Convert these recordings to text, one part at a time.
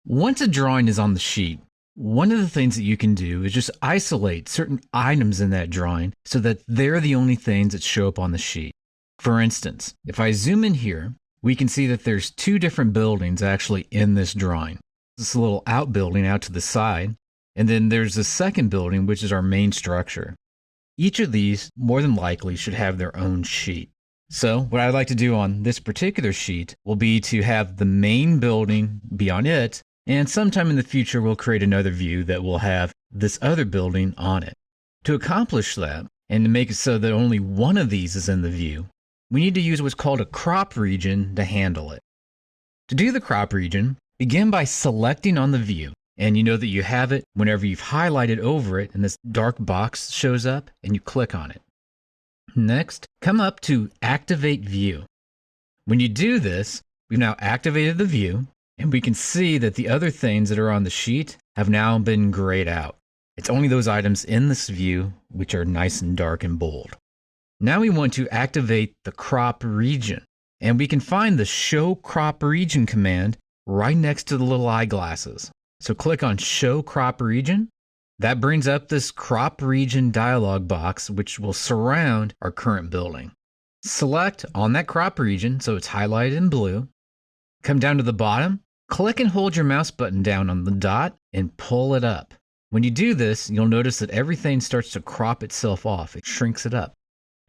Once a drawing is on the sheet, one of the things that you can do is just isolate certain items in that drawing so that they're the only things that show up on the sheet. For instance, if I zoom in here, we can see that there's two different buildings actually in this drawing. This little outbuilding out to the side, and then there's the second building, which is our main structure. Each of these, more than likely, should have their own sheet. So what I'd like to do on this particular sheet will be to have the main building be on it, and sometime in the future we'll create another view that will have this other building on it. To accomplish that, and to make it so that only one of these is in the view, we need to use what's called a crop region to handle it. To do the crop region, begin by selecting on the view, and you know that you have it whenever you've highlighted over it and this dark box shows up and you click on it. Next, come up to Activate View. When you do this, we've now activated the view, and we can see that the other things that are on the sheet have now been grayed out. It's only those items in this view which are nice and dark and bold. Now we want to activate the crop region, and we can find the Show Crop Region command right next to the little eyeglasses. So click on Show Crop Region. That brings up this crop region dialog box, which will surround our current building. Select on that crop region, so it's highlighted in blue. Come down to the bottom, click and hold your mouse button down on the dot and pull it up. When you do this, you'll notice that everything starts to crop itself off. It shrinks it up.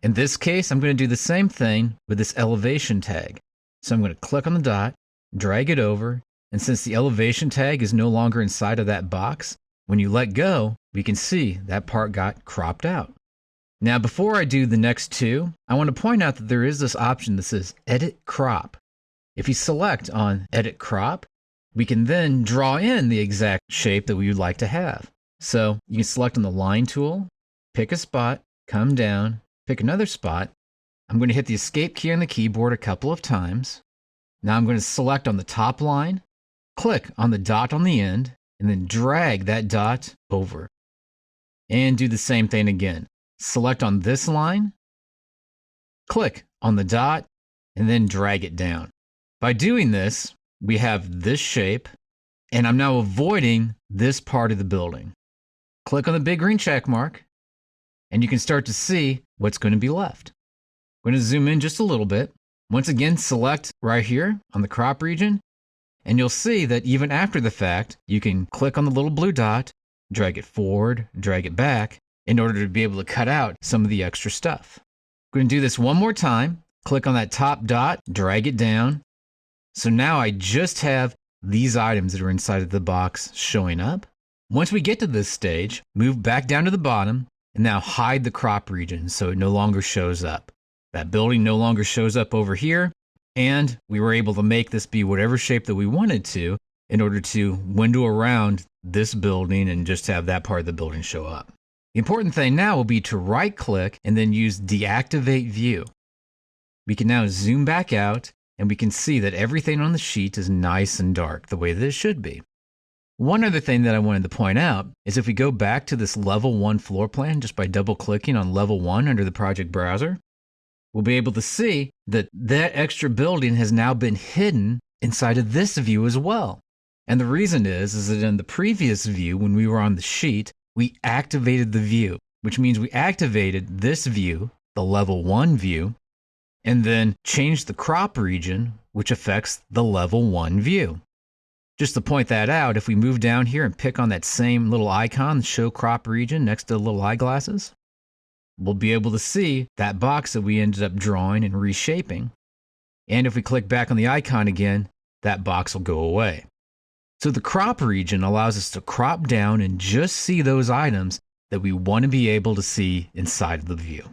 In this case, I'm going to do the same thing with this elevation tag. So I'm going to click on the dot, drag it over, and since the elevation tag is no longer inside of that box, when you let go, we can see that part got cropped out. Now, before I do the next two, I want to point out that there is this option that says Edit Crop. If you select on Edit Crop, we can then draw in the exact shape that we would like to have. So you can select on the line tool, pick a spot, come down, pick another spot. I'm going to hit the Escape key on the keyboard a couple of times. Now I'm going to select on the top line, click on the dot on the end, and then drag that dot over. And do the same thing again. Select on this line, click on the dot, and then drag it down. By doing this, we have this shape, and I'm now avoiding this part of the building. Click on the big green check mark, and you can start to see what's going to be left. I'm going to zoom in just a little bit. Once again, select right here on the crop region, and you'll see that even after the fact, you can click on the little blue dot, drag it forward, drag it back, in order to be able to cut out some of the extra stuff. I'm going to do this one more time. Click on that top dot, drag it down. So now I just have these items that are inside of the box showing up. Once we get to this stage, move back down to the bottom, and now hide the crop region so it no longer shows up. That building no longer shows up over here, and we were able to make this be whatever shape that we wanted to in order to window around this building and just have that part of the building show up. The important thing now will be to right click and then use Deactivate View. We can now zoom back out and we can see that everything on the sheet is nice and dark the way that it should be. One other thing that I wanted to point out is if we go back to this level 1 floor plan just by double clicking on level 1 under the project browser, we'll be able to see that that extra building has now been hidden inside of this view as well. And the reason is that in the previous view, when we were on the sheet, we activated the view, which means we activated this view, the level 1 view, and then changed the crop region, which affects the level 1 view. Just to point that out, if we move down here and pick on that same little icon, Show Crop Region, next to the little eyeglasses, we'll be able to see that box that we ended up drawing and reshaping. And if we click back on the icon again, that box will go away. So the crop region allows us to crop down and just see those items that we want to be able to see inside of the view.